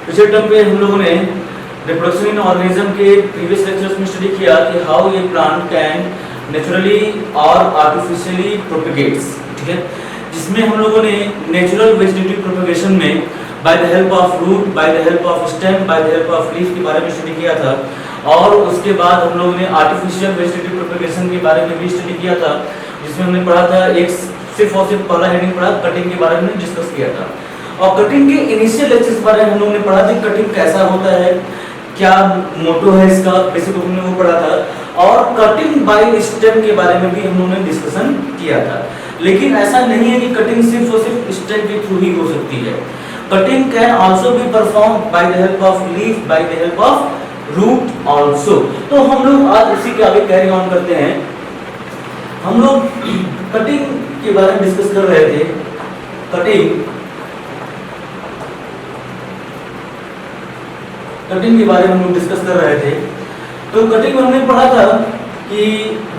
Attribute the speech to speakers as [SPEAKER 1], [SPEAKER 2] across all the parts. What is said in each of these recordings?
[SPEAKER 1] पिछले टर्म पे हम लोगों ने रिप्रोडक्शन इन ऑर्गेनिज्म के प्रीवियस लेक्चर्स में स्टडी किया कि हाउ ये प्लांट कैन नेचुरली और आर्टिफिशियली प्रोपेगेट्स, ठीक है, जिसमें हम लोगों ने नेचुरल वेजिटेटिव प्रोपेगेशन में by the help of root, by the help of stem, by the help of leaf के बारे में स्टडी किया था। और उसके बाद हम लोगों ने आर्टिफिशियल वेजिटेटिव प्रोपेगेशन के बारे में भी स्टडी किया था, जिसमें हमने पढ़ा था एक सिर्फ और सिर्फ पहला हेडिंग पढ़ा, कटिंग के बारे में डिस्कस किया था। और कटिंग के इनिशियल लेक्चर्स के बारे में हम लोगों ने पढ़ा था कटिंग कैसा होता है, क्या मोटो है इसका, बेसिक हमने वो पढ़ा था। और कटिंग बाय स्टेम के बारे में भी हम लोगों ने डिस्कशन किया था। लेकिन ऐसा नहीं है कि कटिंग सिर्फ और सिर्फ स्टेम के थ्रू ही हो सकती है। Cutting can also be perform by the help of leaf, by the help of root also. तो हम लोग आज इसी के आगे कैरी ऑन करते हैं। हम लोग कटिंग के बारे में डिस्कस कर रहे थे। कटिंग के बारे में हम लोग डिस्कस कर रहे थे। तो कटिंग में हमने पढ़ा था कि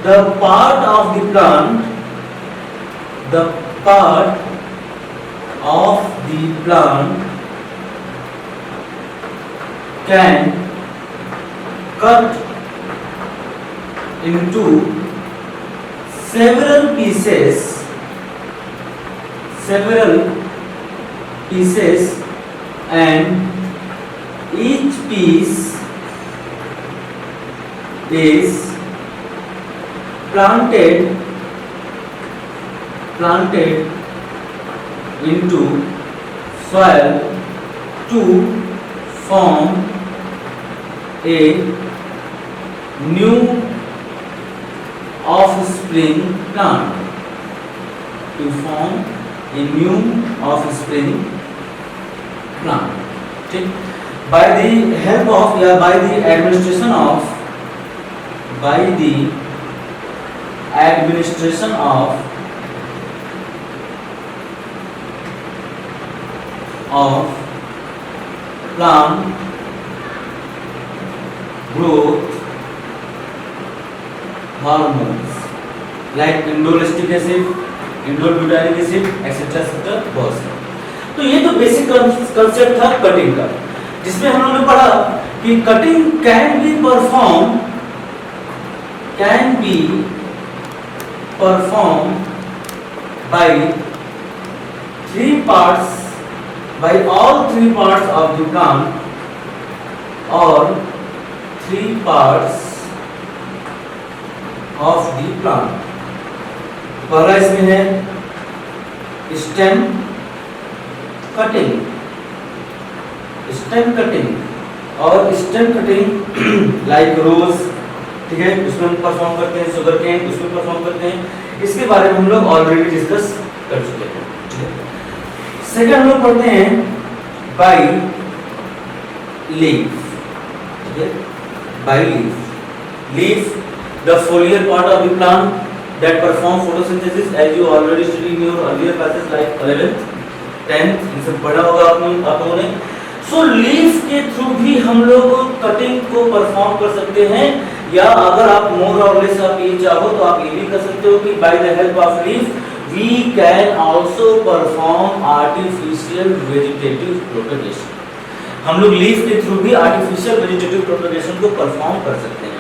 [SPEAKER 1] the part of the plant can cut into several pieces and each piece is planted into soil to form a new offspring plant, ठीक। by the help of या by the administration of plant growth hormones like indoleacetic acid, indole butanoic acid, etcetera बहुत से। तो ये तो basic concept था cutting का, जिसमें हम लोगों ने पढ़ा कि cutting can be perform by all three parts of the plant or three parts of the plant। पहला इसमें है स्टेम कटिंग और स्टेम कटिंग लाइक रोज, ठीक है, उसमें हम परफॉर्म करते हैं, शुगर केन उसमें परफॉर्म करते हैं। इसके बारे में हम लोग ऑलरेडी डिस्कस कर चुके हैं, ठीक है। सेकंड हम लोग पढ़ते हैं बाय लीफ, ठीक है, by leaf the foliar part of the plant that perform photosynthesis as you already studied in your earlier classes like 11th 10th, इन सब पढ़ा होगा आप लोगों ने। सो लीफ के थ्रू भी हम लोग कटिंग को परफॉर्म कर सकते हैं, या अगर आप मोर और लेस आप ये चाहो तो आप ये भी कर सकते हो कि by the help of leaf we can also perform artificial vegetative propagation. हम लोग लीफ के थ्रू भी आर्टिफिशियल वेजिटेटिव प्रोपेगेशन को परफॉर्म कर सकते हैं।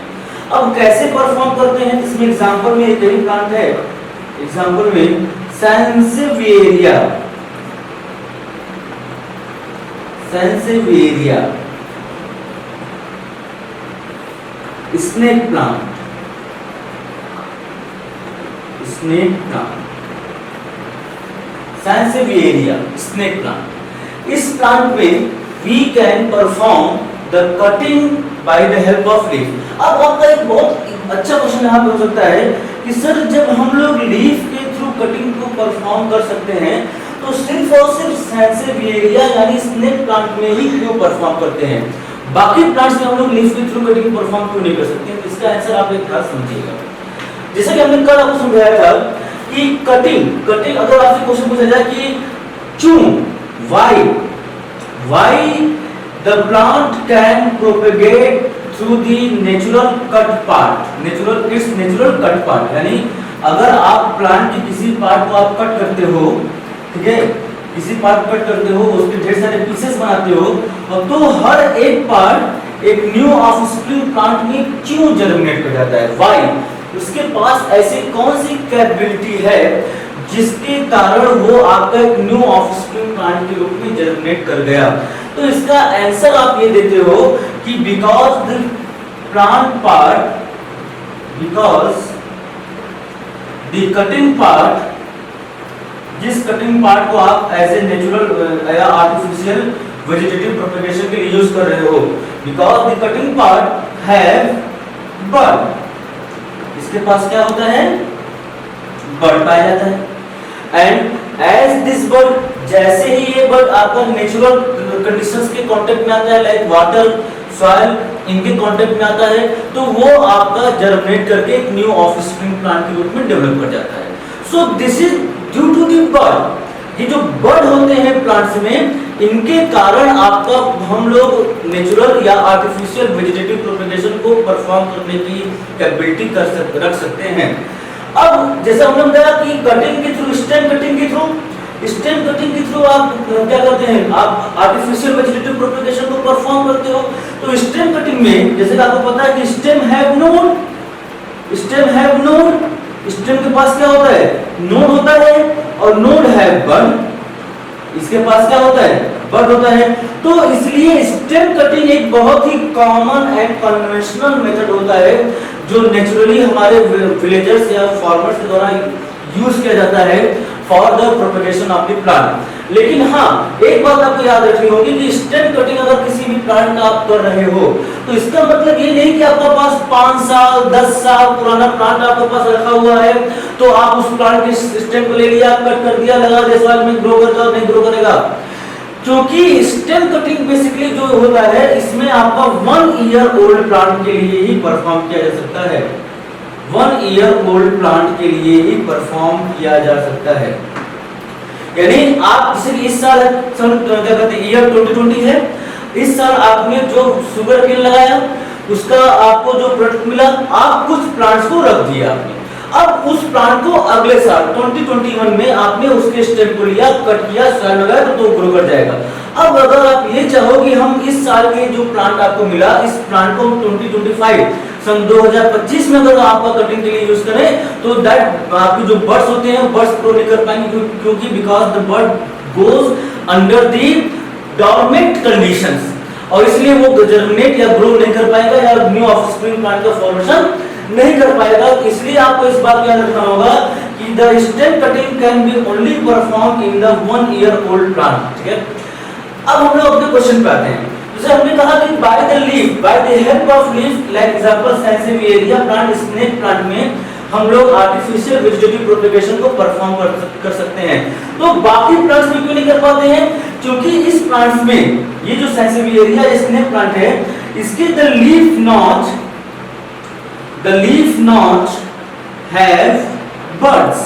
[SPEAKER 1] अब कैसे परफॉर्म करते हैं, इसमें एग्जांपल में एक ही प्लांट है, एग्जांपल में sansevieria snake plant sansevieria snake plant. इस प्लांट में we can perform the cutting by the help of leaf. अब आपका एक बहुत अच्छा क्वेश्चन यहाँ पे हो सकता है कि सर जब हम लोग लीफ के थ्रू कटिंग को परफॉर्म कर सकते हैं तो सिर्फ और सिर्फ सैंसेवियरिया यानी स्नेक प्लांट में ही क्यों परफॉर्म करते हैं, बाकी प्लांट्स में हम लोग लीफ के थ्रू कटिंग परफॉर्म क्यों नहीं कर सकते? इसका आंसर आप एक बात समझिएगा। जैसा कि हमने कल आपको समझाया था कि कटिंग अगर आपसे क्वेश्चन पूछा जाए कि क्यों, why the plant can propagate through the natural cut part, यानी अगर आप प्लांट के किसी पार्ट को आप कट करते हो, ठीक है, किसी पार्ट कट करते हो, उसके ढेर सारे पीसेस बनाते हो, और तो हर एक पार्ट एक न्यू ऑफस्प्रिंग प्लांट में क्यों जर्मिनेट कर जाता है? व्हाई? उसके पास ऐसी कौन सी कैपेबिलिटी है जिसके कारण वो आपका एक न्यू ऑफस्प्रिंग प्लांट के रूप में जर्मिनेट कर गया? तो इसका आंसर आप ये देते हो कि because the plant part, because the cutting part, जिस कटिंग पार्ट को आप एज ए नेचुरल या आर्टिफिशियल वेजिटेटिव प्रोपेगेशन के लिए यूज कर रहे हो, because the cutting part have bud, इसके पास क्या होता है? बड पाया जाता है। एंड एज दिस बड, जैसे ही ये बड आपका नेचुरल कंडीशंस के कांटेक्ट में आता है, लाइक वाटर, सॉइल, इनके कांटेक्ट में आता है, तो वो आपका जर्मिनेट करके एक न्यू ऑफस्प्रिंग प्लांट के रूप में डेवलप कर जाता है। So this is due to the bud. ये जो बड होते हैं प्लांट्स में, इनके कारण आपका हम लोग नेचुरल या आर्टिफिशियल वेजिटेटिव प्रोपेगेशन को परफॉर्म करने की कैपेबिलिटी रख सकते हैं। अब जैसे हमने बताया कि कटिंग के थ्रू, स्टेम कटिंग के थ्रू, स्टेम कटिंग के थ्रू आप क्या करते हैं? आप आर्टिफिशियल वेजिटेटिव प्रोपेगेशन को परफॉर्म करते हो। तो स्टेम कटिंग में जैसे आपको पता है कि stem have node, stem have node, stem के पास क्या होता है? नोड होता है, और नोड है बड, इसके पास क्या होता है? बड होता है। तो इसलिए स्टेम कटिंग एक बहुत ही कॉमन एंड कन्वेंशनल मेथड होता है जो नेचुरली हमारे विलेजर्स या फार्मर्स के द्वारा यूज किया जाता है for the propagation of the plant. लेकिन हाँ, एक बात आपको याद रखनी होगी कि स्टेम कटिंग अगर किसी भी प्लांट का आप कर रहे हो, तो इसका मतलब ये नहीं कि आपके पास 5 साल 10 साल पुराना प्लांट आपके पास रखा हुआ है, तो आप उस प्लांट के स्टेम को ले लिया, कट कर दिया, लगा दिया, सॉइल में ग्रो करता नहीं ग्रो करेगा। क्योंकि स्टेम कटिंग बेसिकली जो होता है, इसमें आपका 1 ईयर ओल्ड प्लांट के लिए ही परफॉर्म किया जा सकता है। 1 ईयर ओल्ड प्लांट के लिए ही परफॉर्म किया जा सकता है। यानी आप जैसे इस साल क्या कहते हैं, ईयर 2020 है, इस साल आपने जो शुगर केन लगाया, उसका आपको जो प्रोडक्ट मिला, आप कुछ प्लांट्स को रख दिया आपने। अब उस प्लांट को अगले साल 2021 में आपने उसके स्टेम को लिया, कट किया, सॉइल लगाया, तो ग्रो कर जाएगा। अब अगर आप ये चाहो कि हम इस साल के जो प्लांट आपको मिला, इस प्लांट को 2025 सन 2025 में अगर आपका कटिंग के लिए यूज करें, तो दैट आपके जो बर्ड्स होते हैं, बर्ड्स ग्रो नहीं कर पाएंगे, क्योंकि because the bird goes under the dormant conditions, और इसलिए वो जर्मिनेट या ग्रो नहीं कर पाएगा या न्यू ऑफस्प्रिंग प्लांट का फॉर्मेशन नहीं कर पाएगा। इसलिए आपको इस बात का याद रखना होगा कि the stem cutting can be only perform in the 1 year old plant. ठीक है, अब हम लोग अपने क्वेश्चन पे आते हैं। जैसे हमने कहा कि by the leaf, by the help of leaf, like example sansevieria plant, snake plant में हम लोग आर्टिफिशियल वेजिटेटिव प्रोपेगेशन को परफॉर्म कर सकते हैं। तो बाकी प्लांट्स में क्यों नहीं कर पाते हैं? क्योंकि इस प्लांट्स में, ये जो सैंसेवियरिया स्नेक प्लांट है, इसके the leaf notch have buds,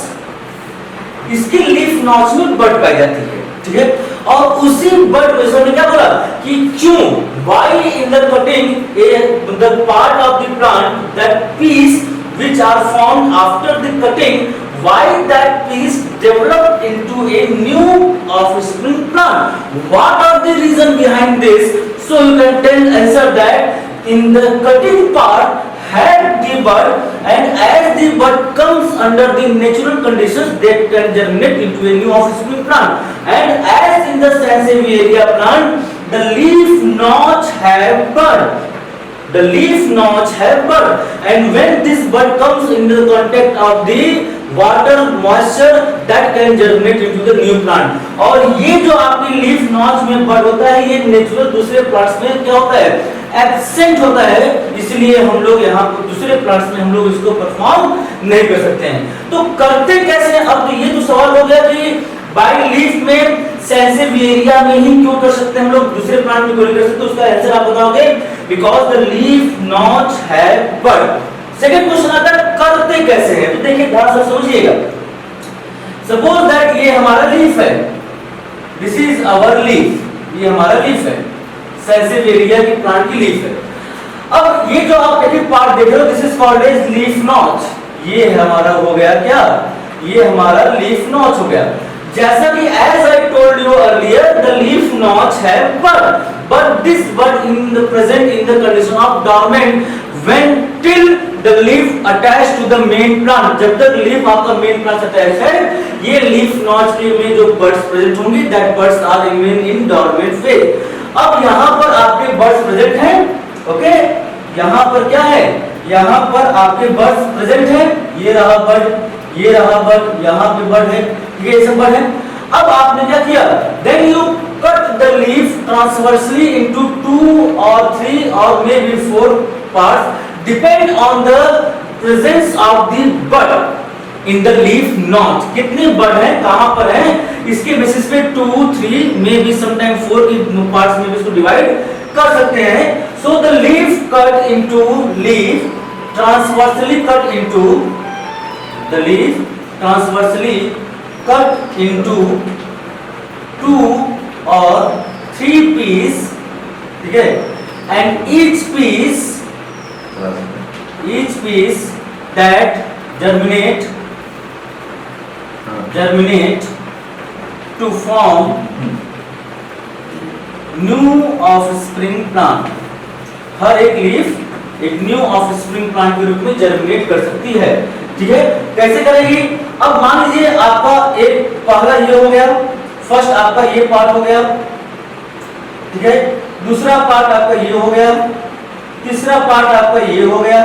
[SPEAKER 1] इसके लीफ नॉच में बड पाई जाती है। ठीक है, और उसी बड को इसने क्या बोला कि क्यों, why in the cutting the part of the plant, that piece which are formed after the cutting, why that piece developed into a new offspring plant? What are the reason behind this? So you can tell answer that in the cutting part had the bud, and as the bud comes under the natural conditions, they can germinate into a new offspring plant. And as in the Sansevieria plant, the leaf notch have bud. The leaf notch have bud, and when this bud comes into the contact of the water, moisture, that can germinate into the new plant. और ये जो आपकी leaf notch में bud होता है, ये natural दूसरे plants में क्या होता है? एब्सेंट होता है, इसलिए हम लोग यहाँ पर दूसरे प्लांट्स में हम लोग इसको परफॉर्म नहीं कर सकते हैं। तो करते कैसे हैं? अब तो ये जो सवाल हो गया कि बाय लीफ में सैंसेवियरिया में ही क्यों कर सकते हैं हम लोग, दूसरे प्लांट में क्यों नहीं कर सकते? उसका आंसर आप बताओगे, because the leaf notch have bud. Second question आता है करते कैसे हैं? तो देखिए ध्यान से समझिएगा। सपोज दैट ये हमारा लीफ है, दिस इज आवर लीफ, ये हमारा लीफ है, सैंसेवियरिया की प्लांट की लीफ है। अब ये जो आप देखिए पार्ट देख रहे हो, this is called as leaf notch. ये हमारा हो गया क्या? ये हमारा लीफ नॉच हो गया। जैसा कि as I told you earlier, the leaf nodes have bud, but this bud in the present in the condition of dormant when till the leaf attached to the main plant. जब तक leaf आपका main plant से attached है, ये leaf nodes के में जो buds present होंगे, that buds are remain in dormant phase. अब यहाँ पर आपके buds present हैं, ओके? यहाँ पर क्या है? यहाँ पर आपके buds present हैं, ये रहा bud, ये रहा bud, यहाँ पे bud है, ये सब bud है. अब आपने क्या किया? Then you cut the leaf transversely into 2 or 3 or maybe 4 parts, depend on the presence of the bud in the leaf node. कितने bud हैं, कहाँ पर हैं, इसके बेसिस पे 2, 3, maybe sometime 4 की parts में भी इसको divide कर सकते हैं. So the leaf cut into leaf transversely cut into the leaf transversely cut into 2 or 3 piece, ठीक है, and each piece that germinate to form new offspring plant. हर एक लीफ एक न्यू ऑफस्प्रिंग प्लांट के रूप में जर्मिनेट कर सकती है, ठीक है. कैसे करेगी? अब मान लीजिए आपका एक पहला ये हो गया, फर्स्ट आपका ये पार्ट हो गया, ठीक है, दूसरा पार्ट आपका ये हो गया, तीसरा पार्ट आपका ये हो गया.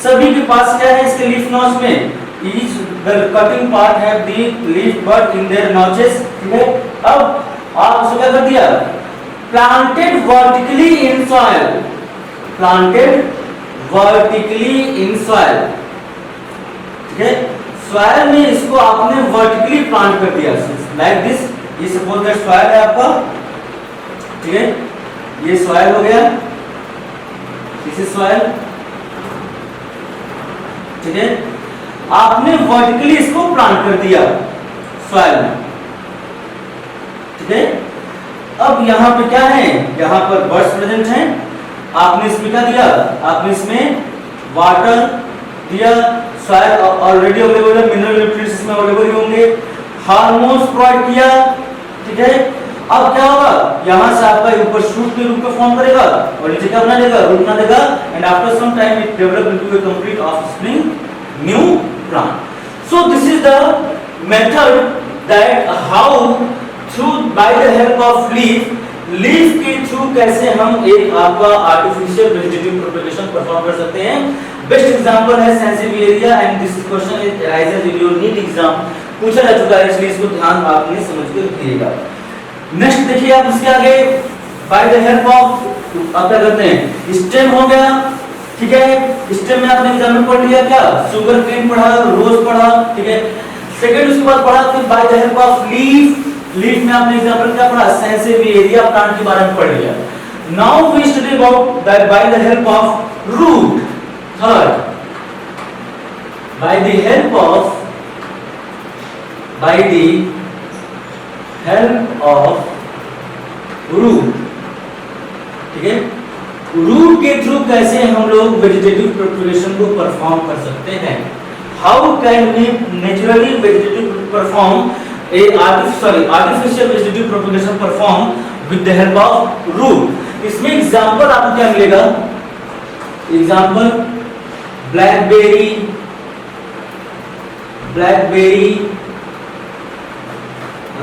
[SPEAKER 1] सभी के पास क्या है इसके लीफ नोच में? Each the cutting part have the leaf bud in their notches, ठीक है. अब आप उसको क्या कर दिया? Planted vertically in soil, planted vertically in soil, ठीक है. सॉइल में इसको आपने वर्टिकली प्लांट कर दिया, लाइक दिस. ये सपोज दैट सॉइल है आपका, ठीक है, ये सॉइल हो गया, दिस इज सॉइल, ठीक है. आपने वर्टिकली इसको प्लांट कर दिया सॉइल में, ठीक है. अब यहाँ पे क्या है? यहाँ पर बर्ड्स प्रेजेंट हैं. आपने इसमें क्या दिया? आपने इसमें वाटर दिया, सॉइल ऑलरेडी अवेलेबल है, मिनरल न्यूट्रिएंट्स इसमें अवेलेबल होंगे, हार्मोन्स प्रोवाइड किया, ठीक है. अब क्या होगा? यहाँ से आपका ऊपर शूट के रूप में फॉर्म करेगा और नीचे क्या बना देगा? रूट बना देगा, and after some time it develop into a complete offspring new plant. So this is the method that how through by the help of leaf के थ्रू कैसे हम एक आपका आर्टिफिशियल वेजिटेटिव प्रोपगेशन परफॉर्म कर सकते हैं. बेस्ट एग्जांपल है sansevieria, and this question is raises in your NEET exam, पूछा जा चुका है, इसलिए इसको ध्यान आपने समझ के रखिएगा. नेक्स्ट देखिए आप इसके आगे, बाय द हेल्प ऑफ आप क्या करते हैं? स्टेम हो गया, ठीक है. स्टेम में आपने एग्जाम्पल पढ़ लिया, क्या शुगर केन पढ़ा, रोज पढ़ा, ठीक है. सेकंड उसके बाद पढ़ा कि by the help of leaf में आपने एग्जांपल क्या पढ़ा? सेंसिविएरिया प्लांट के बारे में पढ़ लिया. Now we study about that by the help of root. Third, by the help of root, ठीक है. रूट के थ्रू कैसे हम लोग वेजिटेटिव प्रोपगेशन को परफॉर्म कर सकते हैं? How can we naturally vegetative perform artificial vegetative propagation perform with the help of root. इसमें एग्जांपल आपको क्या मिलेगा? Example blackberry,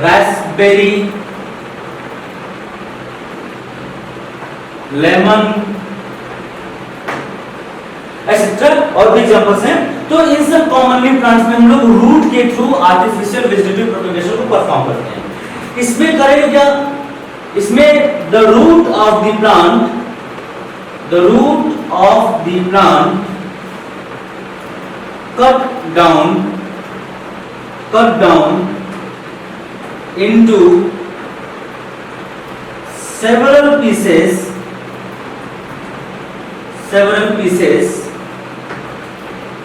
[SPEAKER 1] raspberry, lemon, etcetera और भी एग्जांपल्स हैं. तो इन सब कॉमनली प्लांट्स में हम लोग रूट के थ्रू आर्टिफिशियल वेजिटेटिव प्रोपगेशन को परफॉर्म करते हैं. इसमें करेंगे क्या? इसमें the root of the plant cut down into several pieces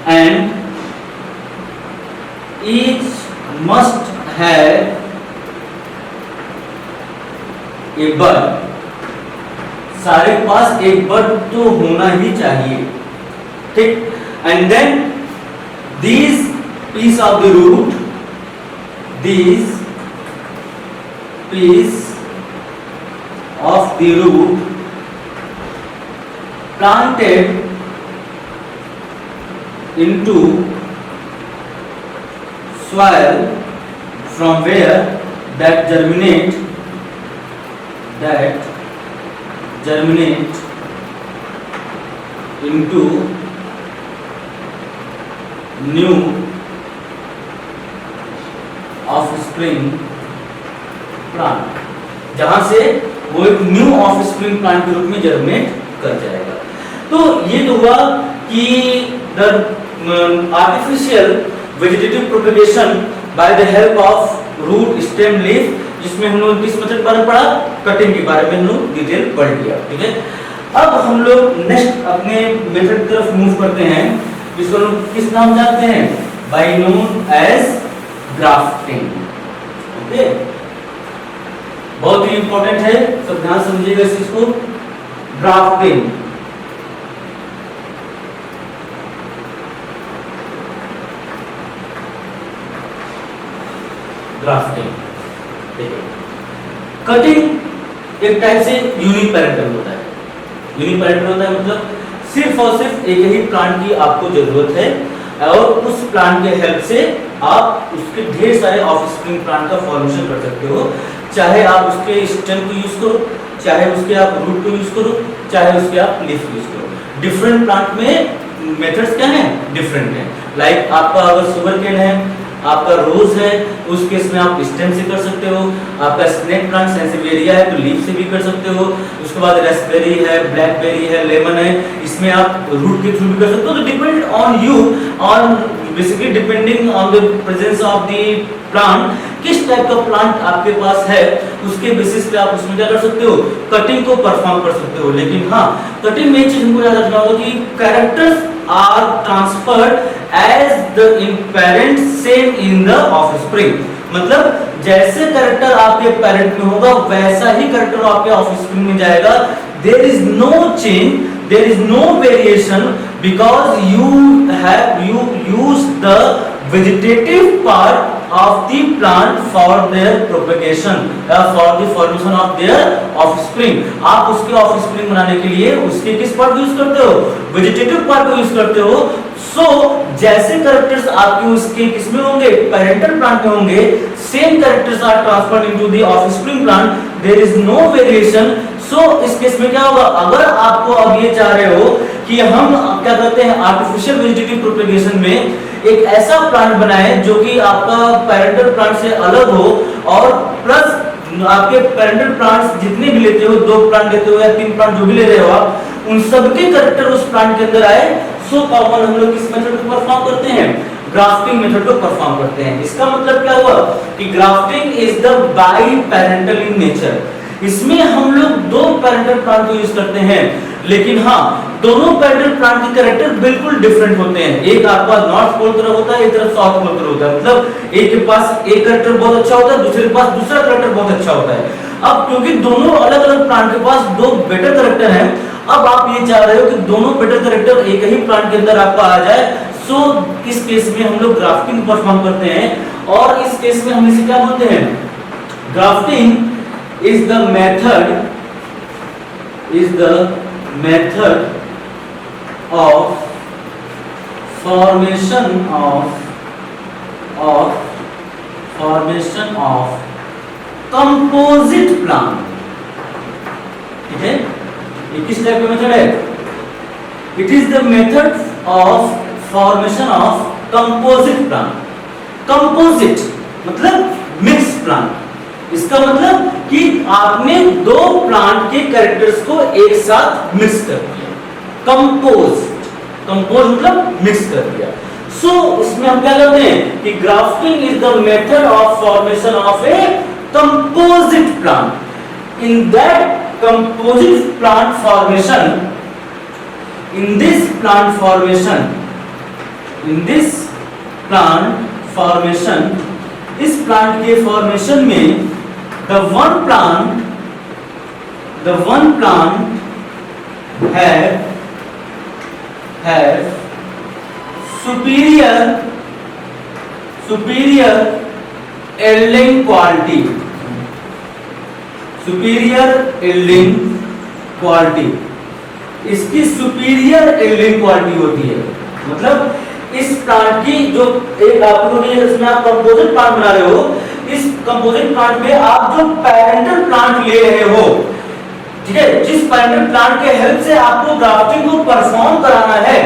[SPEAKER 1] and each must have a bud. सारे पास एक बड तो होना ही चाहिए, ठीक. And then these piece of the root, these piece of the root planted into soil from where that germinate into new offspring plant, जहां से वो एक न्यू ऑफस्प्रिंग प्लांट के रूप में जर्मिनेट कर जाएगा। तो ये तो हुआ कि the artificial vegetative propagation by the help of root stem leaf, जिसमें हम लोग किस मेथड के बारे में पढ़ा, कटिंग के बारे में हम लोग डिटेल पढ़ लिया। ठीक है, अब हम लोग नेक्स्ट अपने मेथड की तरफ मूव करते हैं, जिसको हम किस नाम जानते हैं, by known as grafting. Okay, बहुत ही इंपॉर्टेंट है, सब ध्यान समझिएगा इस चीज को। ग्राफ्टिंग, ग्राफ्टिंग, कटिंग एक टाइप से यूनिपेरेंटल होता है। यूनिपेरेंटल होता है मतलब सिर्फ और सिर्फ एक ही प्लांट की आपको जरूरत है और उस प्लांट के हेल्प से आप उसके ढेर सारे ऑफस्प्रिंग प्लांट का फॉर्मेशन कर सकते हो। चाहे आप उसके स्टेम को यूज करो, चाहे उसके आप रूट को यूज करो, चाहे उसके आप लीफ यूज करो। डिफरेंट प्लांट में मेथड्स क्या हैं, डिफरेंट हैं। लाइक आपका अगर शुगर केन है, आपका रोज है, उस केस में आप स्टेम से कर सकते हो। आपका स्नेक प्लांट सेंसिवेरिया है तो लीफ से भी कर सकते हो। उसके बाद रास्पबेरी है, ब्लैकबेरी है, लेमन है, इसमें आप रूट के थ्रू भी कर सकते हो। तो depend on you, on basically depending on the presence of the plant, किस टाइप का प्लांट आपके पास है उसके बेसिस पे आप उसमें क्या कर सकते हो, कटिंग को परफॉर्म कर सकते हो। लेकिन हाँ, कटिंग में एक चीज हमको याद रखना होगा कि characters are transferred as the parent same in the offspring. मतलब जैसे कैरेक्टर आपके पेरेंट में होगा वैसा ही कैरेक्टर आपके ऑफस्प्रिंग में जाएगा। There is no change, there is no variation, because you use the vegetative part of the plant for their propagation, for the formation of their offspring। आप उसके offspring बनाने के लिए उसके किस पार्ट को यूज करते हो, वेजिटेटिव पार्ट को यूज करते हो। सो जैसे कैरेक्टर्स आपके उसके किसमें होंगे, पेरेंटल प्लांट में होंगे, same characters are transferred into the offspring plant, there is no variation. So इस केस में क्या होगा, अगर आपको अब ये चाह रहे हो कि हम क्या करते हैं आर्टिफिशियल वेजिटेटिव प्रोपेगेशन में एक ऐसा प्लांट बनाए जो कि आपका पेरेंटल प्लांट से अलग हो और प्लस आपके पेरेंटल प्लांट्स जितने भी लेते हो, 2 प्लांट लेते हो या 3 प्लांट जो भी ले रहे हो आप, उन सबके कैरेक्टर उस प्लांट के अंदर आए। सो कॉमन हम लोग किस मेथड को परफॉर्म करते हैं, ग्राफ्टिंग मेथड को परफॉर्म करते हैं। इसका मतलब क्या हुआ कि grafting is the by parental in nature. इसमें हम लोग 2 पेरेंटल प्लांट को यूज करते हैं, लेकिन हाँ दोनों पेरेंटल प्लांट के कैरेक्टर बिल्कुल डिफरेंट होते हैं। एक आपका नॉर्थ पोल तरफ होता है, एक तरफ साउथ पोल तरफ होता है। मतलब एक के पास एक कैरेक्टर बहुत अच्छा होता है, दूसरे के पास दूसरा कैरेक्टर बहुत अच्छा होता है। अब क्योंकि दोनों अलग अलग प्लांट के पास 2 बेटर कैरेक्टर हैं, अब आप ये चाह रहे हो कि दोनों बेटर कैरेक्टर एक ही प्लांट के अंदर आपका आ जाए। सो इस केस में हम लोग ग्राफ्टिंग परफॉर्म करते हैं और इस केस में हम इसे क्या बोलते हैं, grafting is the method of formation of composite plant। ठीक है, ये किस टाइप का मेथड है, it is the method of formation of composite plant. Composite मतलब मिक्स प्लांट। इसका मतलब कि आपने 2 प्लांट के कैरेक्टर्स को एक साथ मिक्स कर दिया, कंपोज मतलब मिक्स कर दिया। सो इसमें हम क्या करते हैं कि grafting is the method of formation of a composite plant. In that composite plant formation, in this plant formation, इस प्लांट के फॉर्मेशन में the one plant have superior yielding quality, superior yielding quality, इसकी superior yielding quality होती है। मतलब इस plant की जो एक आप लोग इसमें आप कंपोजिट प्लांट बना रहे हो, इस कंपोजिट प्लांट में आप जो पैरेंटल प्लांट ले रहे हो, ठीक है, जिस पैरेंटल प्लांट के हेल्प से आपको ग्राफ्टिंग को परफॉर्म कराना है,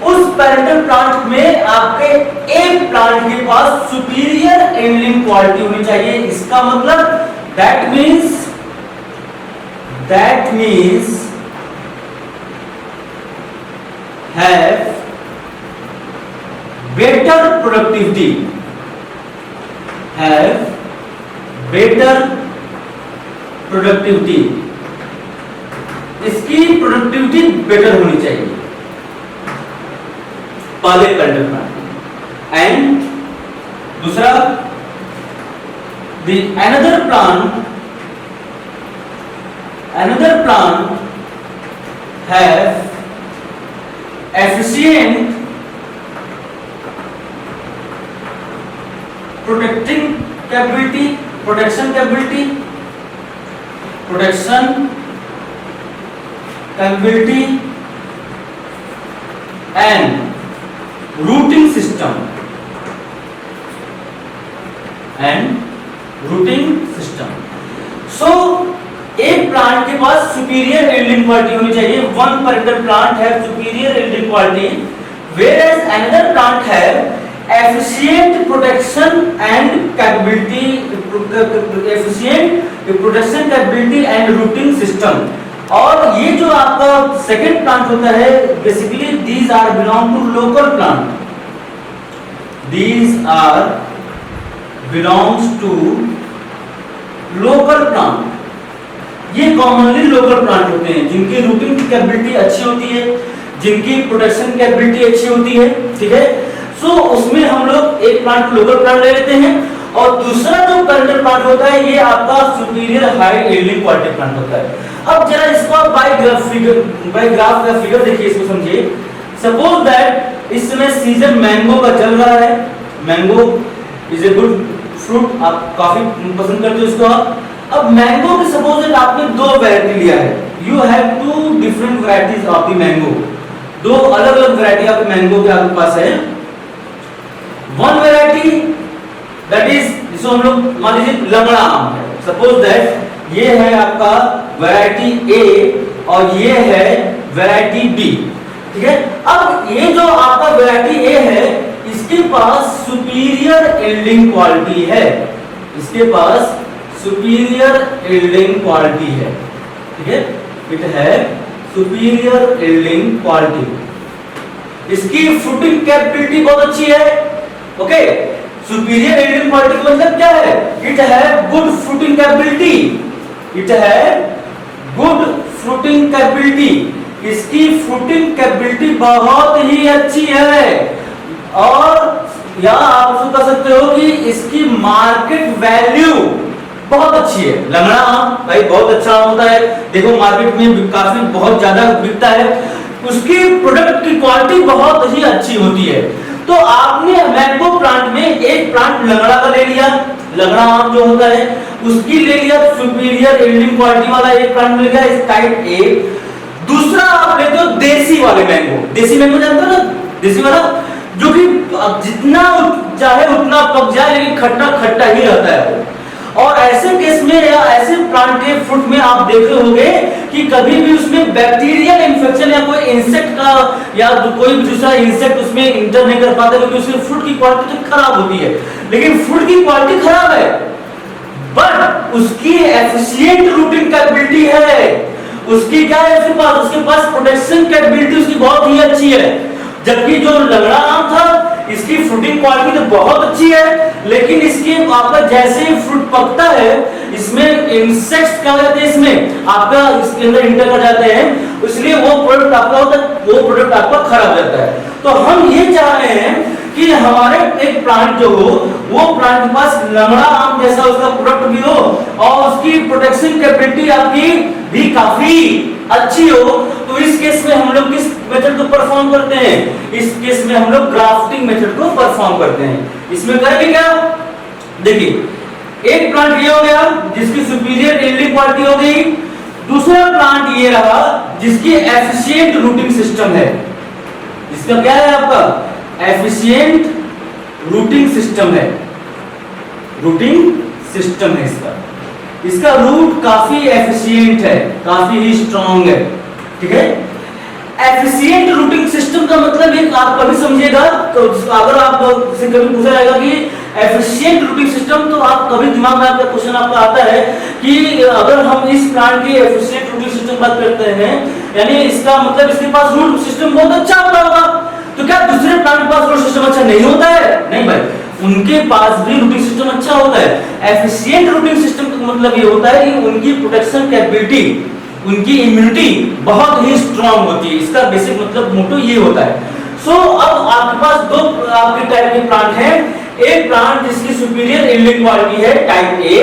[SPEAKER 1] उस पैरेंटल प्लांट में आपके एक प्लांट के पास सुपीरियर यील्डिंग क्वालिटी होनी चाहिए। इसका मतलब that means have better productivity, have better productivity, इसकी प्रोडक्टिविटी बेटर होनी चाहिए पहले पैरेंटल प्लांट। एंड दूसरा, the another plant have efficient protection capability and rooting system so एक प्लांट के पास सुपीरियर यील्डिंग क्वालिटी होनी चाहिए। One parental plant have superior yielding quality, whereas another plant have efficient protection capability and rooting system। और ये जो आपका second plant होता है, basically these are belong to local plant, these are belongs to local plant। ये commonly local plant होते हैं जिनकी रूटिंग कैपेबिलिटी अच्छी होती है, जिनकी प्रोटेक्शन कैपेबिलिटी अच्छी होती है, ठीक है। सो उसमें हम लोग एक प्लांट लोकल प्लांट ले लेते हैं, और दूसरा जो पैरेंटल प्लांट होता है ये आपका superior high yielding quality plant होता है। अब जरा इसको बाय ग्राफ का फिगर देखिए, इसको समझिए। सपोज दैट इस समय सीजन मैंगो का चल रहा है, mango is a good fruit, आप काफी पसंद करते हो इसको आप। अब मैंगो के सपोज आपने दो वैरायटी लिया है, you have two different varieties of the mango, दो अलग अलग वैरायटी ऑफ मैंगो के आपके पास है। वन वैरायटी दैट इज, जिसको हम लोग मान लीजिए लंगड़ा आम है, सपोज दैट ये है आपका वैरायटी ए और ये है वैरायटी बी, ठीक है। अब ये जो आपका वैरायटी ए है, इसके पास सुपीरियर यील्डिंग क्वालिटी है, इसके पास सुपीरियर यील्डिंग क्वालिटी है, ठीक है, इट है सुपीरियर यील्डिंग क्वालिटी। इसकी फ्रूटिंग कैपेबिलिटी बहुत अच्छी है, ओके। सुपीरियर यील्डिंग क्वालिटी का मतलब क्या है? इट है गुड फ्रूटिंग कैपेबिलिटी, इट है गुड फ्रूटिंग कैपेबिलिटी, इसकी फ्रूटिंग कैपेबिलिटी बहुत ही अच्छी है। और या आप उसको कह सकते हो कि इसकी मार्केट वैल्यू बहुत अच्छी है। लंगड़ा आम भाई बहुत अच्छा आम होता है, देखो मार्केट में काफी बहुत ज्यादा बिकता है, उसकी प्रोडक्ट की क्वालिटी बहुत ही अच्छी होती है। तो आपने मैंगो प्लांट में एक प्लांट लंगड़ा का ले लिया, लंगड़ा आम जो होता है उसकी ले लिया, सुपीरियर यील्डिंग क्वालिटी वाला एक प्लांट मिल गया, इस टाइप ए। दूसरा आप लेते हो देसी वाले मैंगो, देसी मैंगो जानते हो ना, देसी वाला जो कि जितना चाहे उतना पक जाए लेकिन खट्टा खट्टा ही रहता है। और ऐसे केस में या ऐसे प्लांट के फ्रूट में आप देख रहे होंगे कि कभी भी उसमें बैक्टीरियल इंफेक्शन या कोई इंसेक्ट का या कोई भी दूसरा इंसेक्ट उसमें इंटर नहीं कर पाता, क्योंकि उसकी फ्रूट की क्वालिटी तो खराब होती है। लेकिन फ्रूट की क्वालिटी खराब है बट उसकी एफिशिएंट रूटिंग कैपेबिलिटी है, उसकी क्या है, उसके पास प्रोटेक्शन कैपेबिलिटी उसकी बहुत ही अच्छी है। जबकि जो लंगड़ा आम था इसकी फ्रूटिंग क्वालिटी तो बहुत अच्छी है, लेकिन इसके आपका जैसे ही फ्रूट पकता है इसमें इंसेक्ट्स क्या होते हैं, इसमें आपका इसके अंदर इंटर कर जाते हैं, इसलिए वो प्रोडक्ट आपका होता है, वो प्रोडक्ट आपका खराब जाता है। तो हम ये चाह रहे हैं कि हमारे एक प्लांट जो हो वो प्लांट के पास लंगड़ा आम जैसा उसका प्रोडक्ट भी हो और उसकी प्रोटेक्शन कैपेबिलिटी आपकी भी काफी अच्छी हो। तो इस केस में हम लोग किस मेथड को परफॉर्म करते हैं? इस केस में हम लोग ग्राफ्टिंग मेथड को परफॉर्म करते हैं। इसमें करेंगे क्या, देखिए एक प्लांट ये हो गया जिसकी सुपीरियर यील्डिंग क्वालिटी हो गई। दूसरा प्लांट ये रहा जिसकी एफिशिएंट रूटिंग सिस्टम है। इसका क्या है आपका एफिशिएंट रूटिंग सिस्टम है, रूटिंग सिस्टम है इसका रूट काफी एफिशिएंट है, काफी ही स्ट्रांग है। ठीक है, एफिशिएंट रूटिंग सिस्टम का मतलब एक आप कभी समझिएगा, तो अगर आप से कभी पूछा जाएगा कि एफिशिएंट रूटिंग सिस्टम, तो आप कभी दिमाग में आपका क्वेश्चन आपका आता है कि अगर हम इस प्लांट की एफिशिएंट रूटिंग सिस्टम बात करते हैं, यानी इसका मतलब इसके पास रूट सिस्टम बहुत अच्छा होगा, तो क्या दूसरे प्लांट के पास रूट सिस्टम अच्छा नहीं होता है? नहीं भाई, उनके पास भी रूटिंग सिस्टम अच्छा होता है। एफिशिएंट रूटिंग सिस्टम का मतलब ये होता है कि उनकी प्रोटेक्शन कैपेबिलिटी, उनकी इम्यूनिटी बहुत ही स्ट्रांग होती है। इसका बेसिक मतलब मोटो ये होता है। सो अब आपके पास दो आपके टाइप के प्लांट हैं, एक प्लांट जिसकी सुपीरियर यील्डिंग क्वालिटी है टाइप ए,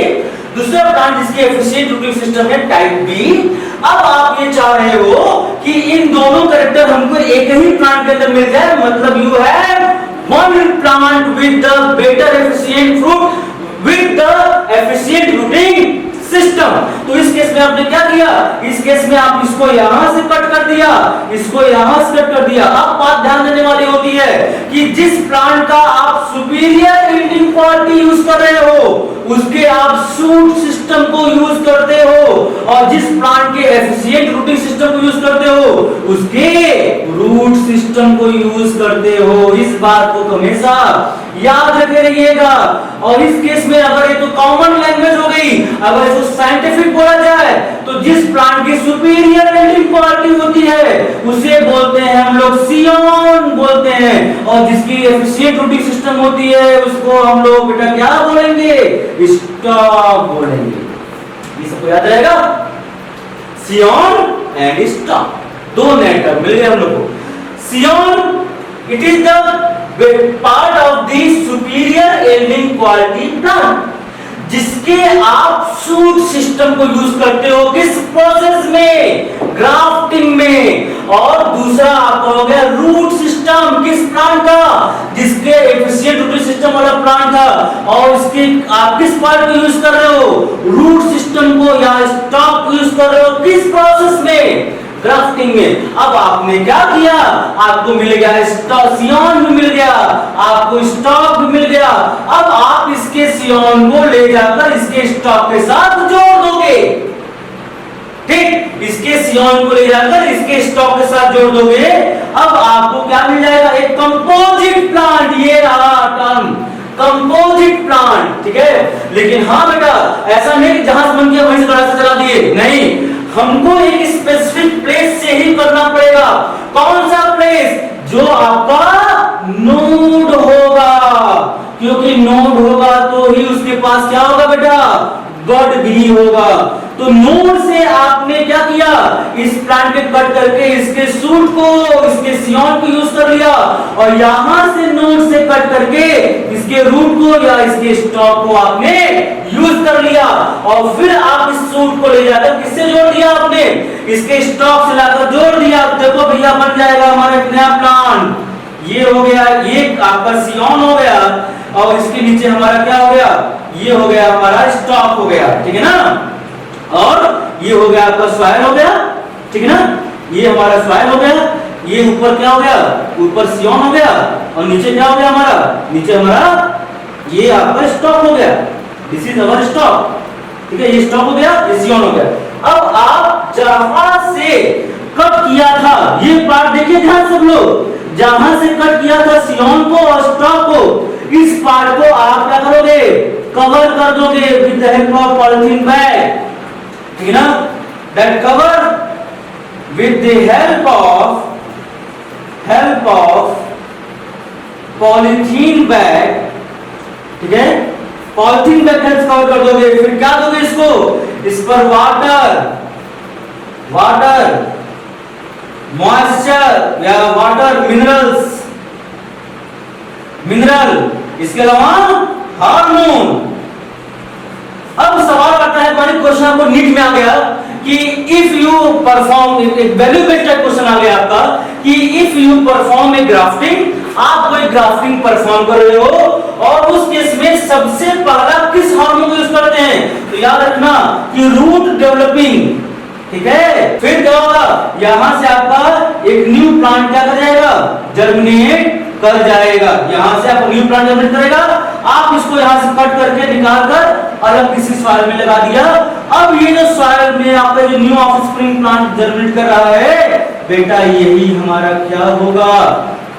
[SPEAKER 1] दूसरा प्लांट जिसकी एफिशिएंट रूटिंग सिस्टम है टाइप बी। अब आप ये चाह रहे हो कि इन दोनों कैरेक्टर हमको एक ही प्लांट के अंदर मिल जाए, मतलब you have one plant with the better efficient fruit with the efficient routing system. तो इस केस में आपने क्या किया, इस केस में आप इसको यहां से कट कर दिया, इसको यहां से कट कर दिया। अब बात ध्यान देने वाली होती है कि जिस प्लांट का आप सुपीरियर यील्डिंग क्वालिटी यूज कर रहे हो उसके आप शूट सिस्टम को यूज करते हो, और जिस प्लांट के एफिशिएंट रूटिंग सिस्टम को यूज करते हो उसके रूट सिस्टम को यूज करते हो। इस बात को हमेशा याद रखे रहिएगा। और इस केस में अगर ये तो कॉमन लैंग्वेज हो गई, अगर इसको साइंटिफिक बोला जाए तो जिस प्लांट की सुपीरियर यील्डिंग क्वालिटी होती है उसे बोलते हैं हम लोग सियोन बोलते हैं, और जिसकी एफिशिएंट रूटिंग सिस्टम होती है उसको हम लोग बेटा क्या बोलेंगे, स्टॉक बोलेंगे। ये सबको याद रहेगा, सियोन एंड स्टॉक, दो नए टर्म मिल गए हम लोग को। Scion it is the part of the superior yielding quality plant जिसके आप शूट सिस्टम को यूज करते हो, किस प्रोसेस में, ग्राफ्टिंग में। और दूसरा आपका हो गया रूट सिस्टम, किस प्लांट का, जिसके एफिशिएंट रूटिंग सिस्टम वाला प्लांट था, और इसके आप किस पार्ट को यूज कर रहे हो, रूट सिस्टम को या स्टॉक को यूज कर रहे हो, किस प्रोसेस में, ग्राफ्टिंग में। अब आपने क्या किया, आपको मिल गया सियोन भी मिल गया, आपको स्टॉक भी मिल गया। अब आप इसके सियोन को ले जाकर इसके स्टॉक के साथ जोड़ दोगे, ठीक, इसके सियोन को ले जाकर इसके स्टॉक के साथ जोड़ दोगे। अब आपको क्या मिल जाएगा, एक कंपोजिट प्लांट। ये रहा टर्म कंपोजिट प्लांट, ठीक है। लेकिन हाँ बेटा, ऐसा नहीं कि जहां से बन गया वहीं से चला दिए, नहीं, हमको एक स्पेसिफिक प्लेस से ही करना पड़ेगा। कौन सा प्लेस, जो आपका नोड होगा, क्योंकि नोड होगा तो ही उसके पास क्या होगा बेटा, बड भी होगा। तो नोड से आपने क्या किया, इस प्लांट के कट करके इसके शूट को, इसके सियोन को यूज कर लिया, और यहां से नोड से कट करके इसके रूट को या इसके स्टॉक को आपने यूज कर लिया, और फिर आप इस शूट को ले जाकर किससे जोड़ दिया आपने, इसके स्टॉक से लाकर जोड़ दिया। देखो भैया बन जाएगा हमारा एक नया प्लांट। ये हो गया, ये आपका सियोन हो गया, और इसके नीचे हमारा क्या हो गया, ये हो गया हमारा स्टॉक हो गया, ठीक है ना। और ये हो गया आपका सॉइल हो गया, ठीक है ना, ये हमारा सॉइल हो गया। ये ऊपर क्या हो गया, ऊपर सियोन हो गया, और नीचे क्या हो गया हमारा, नीचे हमारा ये आपका स्टॉक हो गया। दिस इज अवर स्टॉक, ठीक है, ये स्टॉक हो गया, ये सियोन हो गया। अब आप जहां से कट किया था, ये पार्ट देखिए ध्यान सब लोग, जहां से कट किया था सियोन को और स्टॉक को, इस पार्ट को आप क्या करोगे, कवर कर दोगे with the help of polythene bag, ठीक है ना। That cover with the help of polythene bag, ठीक है, पॉलीथीन बैग से कवर कर दोगे। फिर क्या दोगे इसको, इस पर वाटर मॉइस्चर या वाटर मिनरल, इसके अलावा हार्मोन। अब सवाल आता है, हमारे क्वेश्चन आपको नीट में आ गया कि इफ यू परफॉर्म, एक वैल्यू बेस्ड क्वेश्चन आ गया आपका कि if you perform a grafting, आप कोई ग्राफ्टिंग परफॉर्म कर रहे हो और उस केस में सबसे पहला किस हार्मोन को यूज करते हैं? तो याद रखना कि रूट डेवलपिंग, ठीक है। फिर क्या होगा, यहां से आपका एक न्यू प्लांट क्या कर जाएगा, जर्मिनेट कर जाएगा। यहां से आप न्यू प्लांट जर्मिनेट करेगा, आप इसको यहां से कट करके निकाल कर अलग किसी सॉइल में लगा दिया। अब ये जो सॉइल में आपका जो न्यू ऑफस्प्रिंग प्लांट जर्मिनेट कर रहा है बेटा, यही हमारा क्या होगा,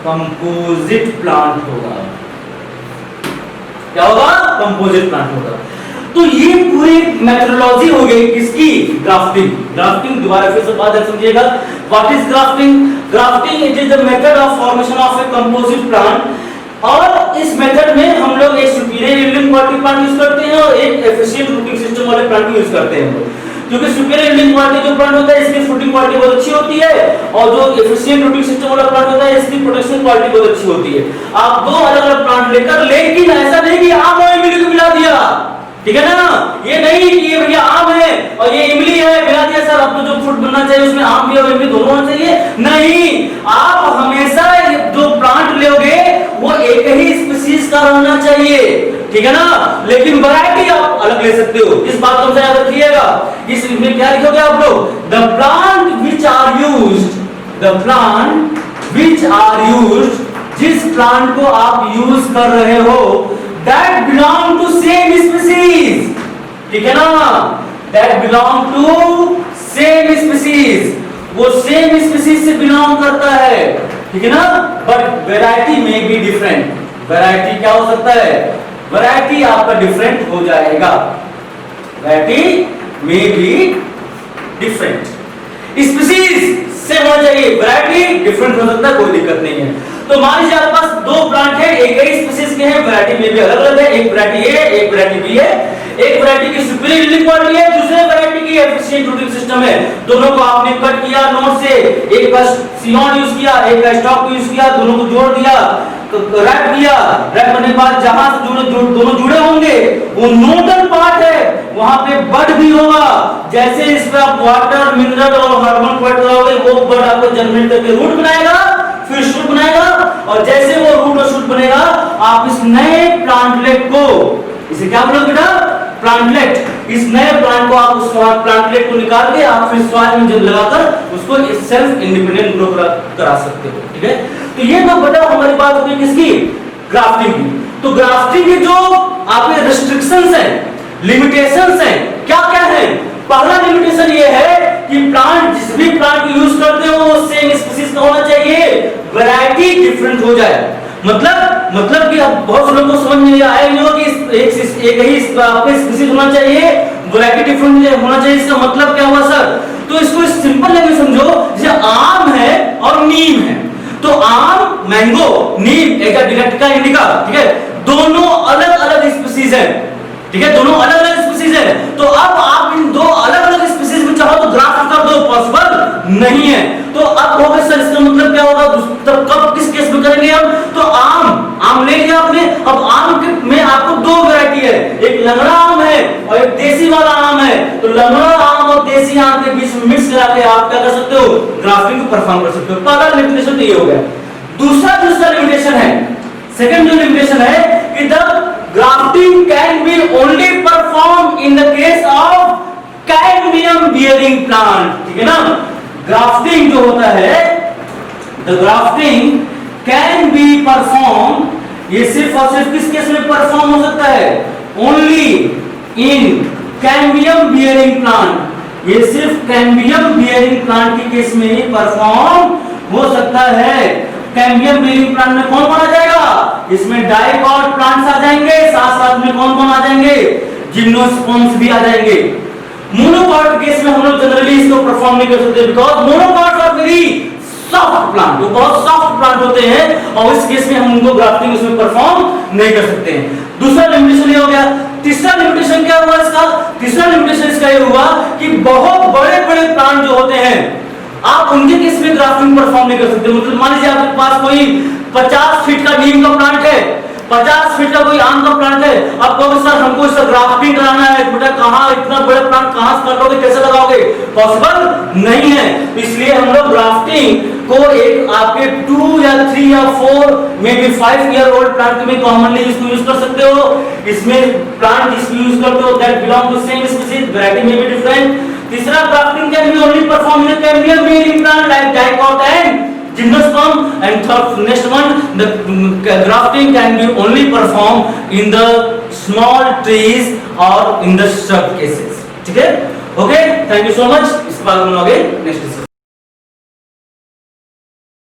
[SPEAKER 1] कंपोजिट प्लांट होगा। क्या होगा, कंपोजिट प्लांट होगा। तो ये पूरी मेथोडोलॉजी हो गई किसकी, ग्राफ्टिंग। ग्राफ्टिंग दोबारा फिर से बात समझिएगा, what is grafting? Grafting it is the method of formation of a composite plant. और इस मेथड में हम लोग एक superior yielding quality plant use करते हैं और एक एफिशिएंट रूटिंग सिस्टम वाले प्लांट यूज करते हैं। क्योंकि सुपीरियर यील्डिंग क्वालिटी जो प्लांट होता है इसकी फ्रूटिंग क्वालिटी बहुत अच्छी होती है, और जो एफिशिएंट रूटिंग सिस्टम वाला प्लांट होता है इसकी प्रोडक्शन क्वालिटी बहुत अच्छी होती है। आप दो अलग अलग प्लांट लेकर, लेकिन ऐसा नहीं कि आम और इमली को मिला दिया, ठीक है ना, ये नहीं कि ये भैया आम है और ये इमली है, मिला दिया सर अब तो जो फ्रूट बनना चाहिए उसमें आम भी और इमली दोनों होना चाहिए। नहीं, आप हमेशा जो प्लांट लोगे वो एक ही स्पीशीज का होना चाहिए, ठीक है ना, लेकिन वैरायटी आप अलग ले सकते हो। इस बात को याद रखिएगा। इसमें क्या लिखोगे आप लोग, the plant which are used, the plant which are used, जिस प्लांट को आप यूज कर रहे हो that belong to same species, ठीक है ना, that belong to same species, वो same species से belong करता है, ठीक है ना, but variety may be different, variety क्या हो सकता है, variety आपका different हो जाएगा, variety may be different, species same होना चाहिए, वैरायटी डिफरेंट हो सकता है, कोई दिक्कत नहीं है। तो मान लीजिए आपके पास दो प्लांट है, एक ही स्पीशीज के हैं, वैरायटी में भी अलग अलग है, एक वैरायटी ए एक वैरायटी बी है, एक वैरायटी की सुपीरियर यील्डिंग क्वालिटी है, दूसरे वैरायटी की एफिशिएंट रूटिंग सिस्टम है। दोनों को आपने कट किया नोट से, एक का सियॉन यूज किया, एक का स्टॉक यूज किया, दोनों को जोड़ दिया, रैप किया, रैप करने के बाद जहां से दोनों जुड़े होंगे वो नोडल पार्ट है, वहां पे बड भी होगा। जैसे इस पे आप वाटर, मिनरल और हार्मोन को ऐड करोगे वो बड आपको जर्मिनेट करके रूट बनाएगा, फिर शूट बनाएगा, और जैसे वो रूट और शूट बनेगा आप इस नए प्लांटलेट को, इसे क्या बोलोगे बेटा, प्लांटलेट, इस नए प्लांट को आप उस प्लांटलेट को निकाल के आप फिर सॉइल में जब लगाकर उसको सेल्फ इंडिपेंडेंट ग्रो करा सकते हो, ठीक है। तो ये तो बेटा हमारी बात हो गई किसकी, ग्राफ्टिंग की। तो ग्राफ्टिंग के जो आपके रेस्ट्रिक्शंस हैं, लिमिटेशंस हैं, क्या क्या है? पहला लिमिटेशन ये है कि प्लांट, जिस भी प्लांट को यूज करते हो वो सेम स्पीशीज का होना चाहिए, वैरायटी डिफरेंट हो जाए। मतलब कि अब बहुत से लोगों को समझ में आया नहीं हो कि एक ही स्पीशीज होना चाहिए, वैरायटी डिफरेंट होना चाहिए, इसका मतलब क्या हुआ सर? तो इसको सिंपल लैंग्वेज समझो, जैसे आम है और नीम है, तो आम, मैंगो, नीम, डिलेक्टिका इंडिका, ठीक है, दोनों अलग अलग स्पीशीज है, ठीक है, दोनों अलग अलग स्पीशीज है। तो अब आप इन दो अलग अलग स्पीशीज में चाहो तो ग्राफ्ट कर दो, पॉसिबल नहीं है। तो अब होगा सर, इसका मतलब क्या होगा, तब कब किस केस में करेंगे हम? तो आम ले लिया आपने, अब आम में आपको दो वैरायटी है, एक लंगड़ा आम है और एक देसी वाला आम है। तो लंगड़ा आम और देसी आम के बीच में मिक्स करा के आप क्या कर सकते हो, ग्राफ्टिंग को परफॉर्म कर सकते हो। पहला लिमिटेशन तो ये हो गया। दूसरा लिमिटेशन है, सेकंड जो लिमिटेशन है कि the grafting can be only perform in the case of cadmium bearing plant, ठीक है ना। ग्राफ्टिंग जो होता है, the grafting can be perform, ये सिर्फ और सिर्फ किस केस में परफॉर्म हो सकता है, only in cadmium bearing plant, ये सिर्फ कैडमियम बियरिंग प्लांट के केस में ही परफॉर्म हो सकता है। कैडमियम बियरिंग प्लांट में कौन आ जाएगा, इसमें डाइकॉट प्लांट्स आ जाएंगे, साथ साथ में कौन आ जाएंगे, जिम्नोस्पर्म्स भी आ जाएंगे। मोनोकॉट केस में हम लोग जनरली इसको परफॉर्म नहीं कर सकते, because monocots are very soft plant, वो बहुत सॉफ्ट प्लांट होते हैं और इस केस में हम उनको ग्राफ्टिंग उसमें परफॉर्म नहीं कर सकते हैं। दूसरा लिमिटेशन ये हो गया। तीसरा लिमिटेशन क्या हुआ इसका? तीसरा लिमिटेशन इसका ये हुआ कि बहुत बड़े बड़े प्लांट जो होते हैं आप उनके केस में ग्राफ्टिंग परफॉर्म नहीं कर सकते। मतलब मान लीजिए आपके पास कोई 50 फीट का नीम का प्लांट है, 50 फीट का कोई आम का प्लांट है, आप कहोगे सर हमको इसका ग्राफ्टिंग कराना है, बेटा कहां, इतना बड़ा प्लांट कहां से कर लोगे, कैसे लगाओगे, पॉसिबल नहीं है। इसलिए हम लोग ग्राफ्टिंग को एक आपके 2 या 3 या 4 may be 5 year old plant में कॉमनली इसको यूज कर सकते हो। इसमें प्लांट जिसको यूज करते हो that belong to same species, variety में बी डिफरेंट। तीसरा, grafting can be only perform in cambium bearing plant like dicot and gymnosperm, and next one, the grafting can be only performed in the small trees or in the shrub cases। ठीक है, okay, thank you so much. इसके बाद हम लोग आगे next